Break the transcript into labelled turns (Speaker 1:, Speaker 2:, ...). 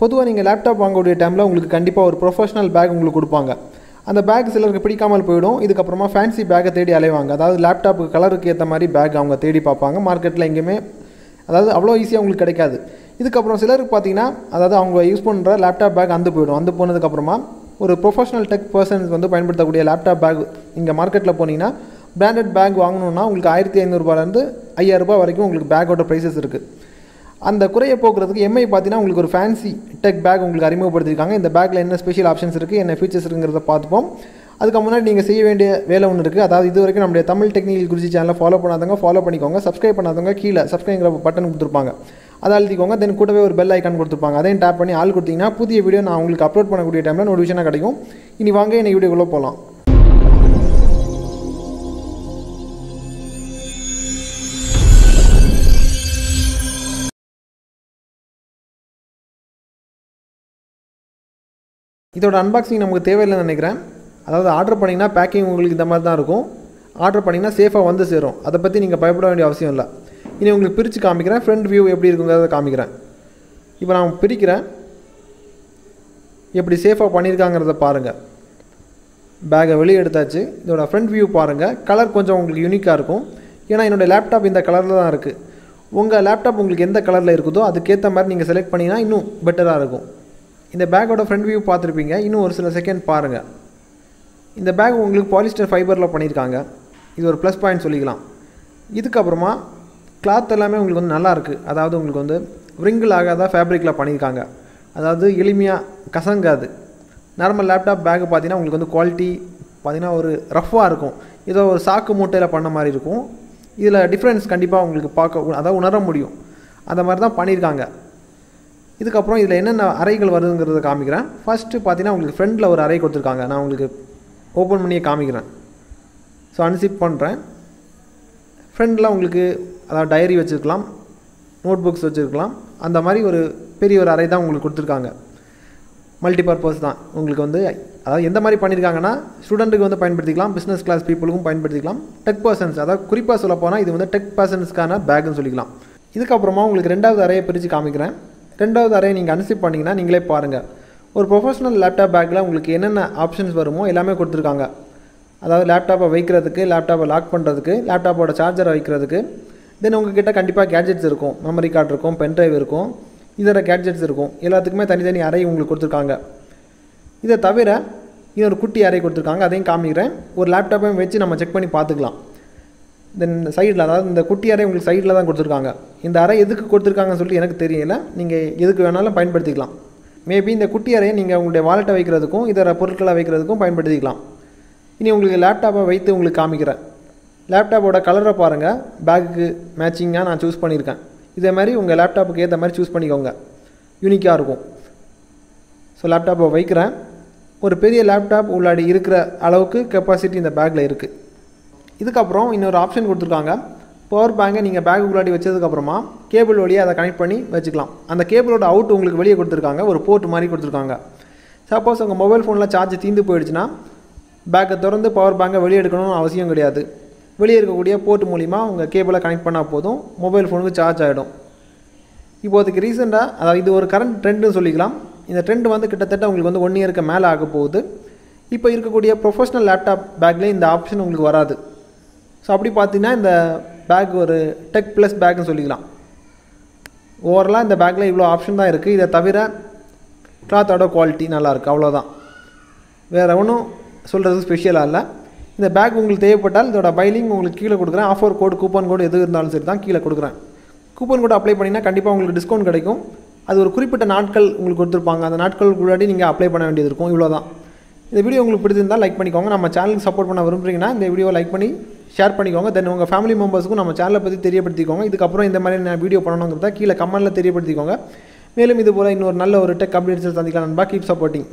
Speaker 1: பொதுவாக நீங்கள் லேப்டாப் வாங்கக்கூடிய டைமில் உங்களுக்கு கண்டிப்பாக ஒரு ப்ரொஃபஷனல் பேக் உங்களுக்கு கொடுப்பாங்க. அந்த பேக் சிலருக்கு பிடிக்காமல் போயிடும். இதுக்கப்புறமா ஃபேன்சி பேக்கை தேடி அலைவாங்க. அதாவது லேப்டாப்புக்கு கலருக்கு ஏற்ற மாதிரி பேக் அவங்க தேடி பார்ப்பாங்க. மார்க்கெட்டில் எங்கேயுமே அதாவது அவ்வளோ ஈஸியாக உங்களுக்கு கிடைக்காது. இதுக்கப்புறம் சிலருக்கு பார்த்தீங்கன்னா அதாவது அவங்க யூஸ் பண்ணுற லேப்டாப் பேக் அந்து போயிடும். அந்து போனதுக்கப்புறமா ஒரு ப்ரொஃபஷனல் டெக் பர்சன்ஸ் வந்து பயன்படுத்தக்கூடிய லேப்டாப் பேக் இங்கே மார்க்கெட்டில் போனீங்கன்னா பிராண்டட் பேக் வாங்கணுன்னா உங்களுக்கு 1500 5000 வரைக்கும் உங்களுக்கு பேக்கோட ப்ரைஸஸ் இருக்குது. அந்த குறையை போக்குறதுக்கு எம்ஐ பார்த்தீங்கன்னா உங்களுக்கு ஒரு ஃபேன்சி டெக் பேக் உங்களுக்கு அறிமுகப்படுத்தியிருக்காங்க. இந்த பேக்கில் என்ன ஸ்பெஷல் ஆப்ஷன்ஸ் இருக்குது, என்ன ஃபீச்சர்ஸ் இருக்குங்கிறத பார்த்துப்போம். அதுக்கு முன்னாடி நீங்கள் செய்ய வேண்டிய வேலை ஒன்று இருக்குது. அதாவது இது வரைக்கும் நம்முடைய தமிழ் டெக்னிக்கல் குருஜி சேனலை ஃபாலோ பண்ணாதவங்க ஃபாலோ பண்ணிக்கோங்க. சப்ஸ்கிரைப் பண்ணாதவங்க கீழே சப்ஸ்கிரைங்கிற பட்டன் கொடுத்துருப்பாங்க, அதை அழுத்திக்கோங்க. தென் கூடவே ஒரு பெல் ஐக்கான் கொடுத்துருப்பாங்க, அதையும் டேப் பண்ணி ஆள் கொடுத்தீங்கன்னா புதிய வீடியோ நான் உங்களுக்கு அப்லோட் பண்ணக்கூடிய டைமில் நோட்டிஃபிகேஷனாக கிடைக்கும். இனி வாங்க இன்னைக்கு வீடியோக்குள்ளே போகலாம். இதோட அன்பாக்சிங் நமக்கு தேவையில்லைன்னு நினைக்கிறேன். அதாவது ஆர்டர் பண்ணிங்கன்னா பேக்கிங் உங்களுக்கு இந்த மாதிரி தான் இருக்கும். ஆர்டர் பண்ணிங்கன்னா சேஃபாக வந்து சேரும். அதை பற்றி நீங்கள் பயப்பட வேண்டிய அவசியம் இல்லை. இனி உங்களுக்கு பிரித்து காமிக்கிறேன். ஃப்ரண்ட் வியூ எப்படி இருக்குங்கிறத காமிக்கிறேன். இப்போ நான் பிரிக்கிறேன். எப்படி சேஃபாக பண்ணியிருக்காங்கிறத பாருங்கள். பேக்கை வெளியே எடுத்தாச்சு. இதோட ஃப்ரண்ட் வியூ பாருங்கள். கலர் கொஞ்சம் உங்களுக்கு யூனிக்காக இருக்கும். ஏன்னா என்னோடய லேப்டாப் இந்த கலரில் தான் இருக்குது. உங்கள் லேப்டாப் உங்களுக்கு எந்த கலரில் இருக்குதோ அதுக்கேற்ற மாதிரி நீங்கள் செலக்ட் பண்ணிங்கன்னா இன்னும் பெட்டராக இருக்கும். இந்த பேக்கோட ஃப்ரண்ட் வியூ பார்த்துருப்பீங்க. இன்னும் ஒரு சில செகண்ட் பாருங்கள். இந்த பேக் உங்களுக்கு பாலிஸ்டர் ஃபைபரில் பண்ணியிருக்காங்க. இது ஒரு ப்ளஸ் பாயிண்ட் சொல்லிக்கலாம். இதுக்கப்புறமா கிளாத் எல்லாமே உங்களுக்கு வந்து நல்லாயிருக்கு. அதாவது உங்களுக்கு வந்து ரிங்கிள் ஆகாத ஃபேப்ரிக்கில் பண்ணியிருக்காங்க. அதாவது எளிமையாக கசங்காது. நார்மல் லேப்டாப் பேக்கு பார்த்தீங்கன்னா உங்களுக்கு வந்து குவாலிட்டி பார்த்தீங்கன்னா ஒரு ரஃப்பாக இருக்கும். ஏதோ ஒரு சாக்கு மூட்டையில் பண்ண மாதிரி இருக்கும். இதில் டிஃப்ரென்ஸ் கண்டிப்பாக உங்களுக்கு அதாவது உணர முடியும். அந்த மாதிரி தான் பண்ணியிருக்காங்க. இதுக்கப்புறம் இதில் என்னென்ன அறைகள் வருதுங்கிறத காமிக்கிறேன். ஃபஸ்ட்டு பார்த்தீங்கன்னா உங்களுக்கு ஃப்ரண்டில் ஒரு அறை கொடுத்துருக்காங்க. நான் உங்களுக்கு ஓப்பன் பண்ணியே காமிக்கிறேன். ஸோ அன்சிப் பண்ணுறேன். ஃப்ரண்டில் உங்களுக்கு அதாவது டைரி வச்சுருக்கலாம், நோட் புக்ஸ் வச்சுருக்கலாம். அந்த மாதிரி ஒரு பெரிய ஒரு அறை தான் உங்களுக்கு கொடுத்துருக்காங்க. மல்டிபர்பஸ் தான் உங்களுக்கு வந்து. அதாவது எந்த மாதிரி பண்ணியிருக்காங்கன்னா ஸ்டூடெண்ட்டுக்கு வந்து பயன்படுத்திக்கலாம், பிஸ்னஸ் கிளாஸ் பீப்புளுக்கும் பயன்படுத்திக்கலாம், டெக் பர்சன்ஸ் அதாவது குறிப்பாக சொல்ல போனால் இது வந்து டெக் பர்சன்ஸ்க்கான பேக்குன்னு சொல்லிக்கலாம். இதுக்கப்புறமா உங்களுக்கு ரெண்டாவது அறையை பிரித்து காமிக்கிறேன். ரெண்டாவது அறையை நீங்கள் அன்சிப் பண்ணிங்கன்னா நீங்களே பாருங்கள். ஒரு ப்ரொஃபஷனல் லேப்டாப் பேக்கில் உங்களுக்கு என்னென்ன ஆப்ஷன்ஸ் வருமோ எல்லாமே கொடுத்துருக்காங்க. அதாவது லேப்டாப்பை வைக்கிறதுக்கு, லேப்டாப்பை லாக் பண்ணுறதுக்கு, லேப்டாப்போட சார்ஜரை வைக்கிறதுக்கு. தென் உங்கள்கிட்ட கண்டிப்பாக கேட்ஜெட்ஸ் இருக்கும். மெமரி கார்டு இருக்கும், பென்ட்ரைவ் இருக்கும், இதர கேட்ஜெட்ஸ் இருக்கும். எல்லாத்துக்குமே தனித்தனி அறை உங்களுக்கு கொடுத்துருக்காங்க. இதை தவிர இன்னொரு குட்டி அறை கொடுத்துருக்காங்க. அதையும் காமிக்கிறேன். ஒரு லேப்டாப்பையும் வச்சு நம்ம செக் பண்ணி பார்த்துக்கலாம். தென் சைடில் அதாவது இந்த குட்டி அறை உங்களுக்கு சைடில் தான் கொடுத்துருக்காங்க. இந்த அறை எதுக்கு கொடுத்துருக்காங்கன்னு சொல்லிட்டு எனக்கு தெரியல. நீங்கள் எதுக்கு வேணாலும் பயன்படுத்திக்கலாம். மேபி இந்த குட்டி அறையை நீங்கள் உங்களுடைய வாலெட்டை வைக்கிறதுக்கும் இதர பொருட்களை வைக்கிறதுக்கும் பயன்படுத்திக்கலாம். இனி உங்களுக்கு லேப்டாப்பை வைத்து உங்களுக்கு காமிக்கிறேன். லேப்டாப்போட கலரை பாருங்கள். பேக்குக்கு மேட்சிங்காக நான் சூஸ் பண்ணியிருக்கேன். இதே மாதிரி உங்கள் லேப்டாப்புக்கு ஏற்ற மாதிரி சூஸ் பண்ணிக்கோங்க. யூனிக்காக இருக்கும். ஸோ லேப்டாப்பை வைக்கிறேன். ஒரு பெரிய லேப்டாப் உள்ளாடி இருக்கிற அளவுக்கு கெப்பாசிட்டி இந்த பேக்கில் இருக்குது. இதுக்கப்புறம் இன்னொரு ஆப்ஷன் கொடுத்துருக்காங்க. பவர் பேங்கை நீங்கள் பேக்குள்ளாடி வச்சதுக்கப்புறமா கேபிள் வழியாக அதை கனெக்ட் பண்ணி வச்சுக்கலாம். அந்த கேபிளோட அவுட் உங்களுக்கு வெளியே கொடுத்துருக்காங்க. ஒரு போர்ட் மாதிரி கொடுத்துருக்காங்க. சப்போஸ் உங்கள் மொபைல் ஃபோனில் சார்ஜ் தீர்ந்து போயிடுச்சுன்னா பேக்கை திறந்து பவர் பேங்கை வெளியே எடுக்கணும்னு அவசியம் கிடையாது. வெளியே இருக்கக்கூடிய போர்ட் மூலிமா உங்கள் கேபிளை கனெக்ட் பண்ணால் போதும், மொபைல் ஃபோனுக்கு சார்ஜ் ஆகிடும். இப்போதைக்கு ரீசெண்டாக அதாவது இது ஒரு கரண்ட் ட்ரெண்டுன்னு சொல்லிக்கலாம். இந்த ட்ரெண்ட் வந்து கிட்டத்தட்ட உங்களுக்கு வந்து 1 இயருக்கு மேலே ஆக போகுது. இப்போ இருக்கக்கூடிய ப்ரொஃபஷனல் லேப்டாப் பேக்கில் இந்த ஆப்ஷன் உங்களுக்கு வராது. ஸோ அப்படி பார்த்தீங்கன்னா இந்த பேக் ஒரு டெக் ப்ளஸ் பேக்குன்னு சொல்லிக்கலாம். ஓவரலாக இந்த பேக்கில் இவ்வளோ ஆப்ஷன் தான் இருக்குது. இதை தவிர கிளாத்தோட குவாலிட்டி நல்லாயிருக்கு, அவ்வளோதான். வேறு ஒன்றும் சொல்கிறது ஸ்பெஷலாக இல்லை. இந்த பேக் உங்களுக்கு தேவைப்பட்டால் இதோட பைலிங் உங்களுக்கு கீழே கொடுக்குறேன். ஆஃபர் கோடு, கூப்பன் கோடு எது இருந்தாலும் சரி தான் கீழே கொடுக்குறேன். கூப்பன் கோடு அப்ளை பண்ணிங்கன்னா கண்டிப்பாக உங்களுக்கு டிஸ்கவுண்ட் கிடைக்கும். அது ஒரு குறிப்பிட்ட நாட்கள் உங்களுக்கு கொடுத்துருப்பாங்க. அந்த நாட்களுக்கு முன்னாடி நீங்கள் அப்ளை பண்ண வேண்டியது இருக்கும். இவ்வளோ தான். இந்த வீடியோ உங்களுக்கு பிடிச்சிருந்தால் லைக் பண்ணிக்கோங்க. நம்ம சேனலுக்கு சப்போர்ட் பண்ண விரும்புகிறீங்கன்னா இந்த வீடியோ லைக் பண்ணி ஷேர் பண்ணிக்கோங்க. தென் உங்கள் ஃபேமிலி மெம்பர்ஸுக்கும் நம்ம சேனலை பற்றி தெரியப்படுத்திக்கோங்க. இதுக்கப்புறம் இந்த மாதிரி நான் வீடியோ பண்ணணுங்கிறத கீழே கமெண்ட்டில் தெரியப்படுத்திக்கோங்க. மேலும் இது போல் இன்னொரு நல்ல ஒரு டெக் அப்டேட்ஸை சந்திக்கலாம் நண்பா. Keep supporting.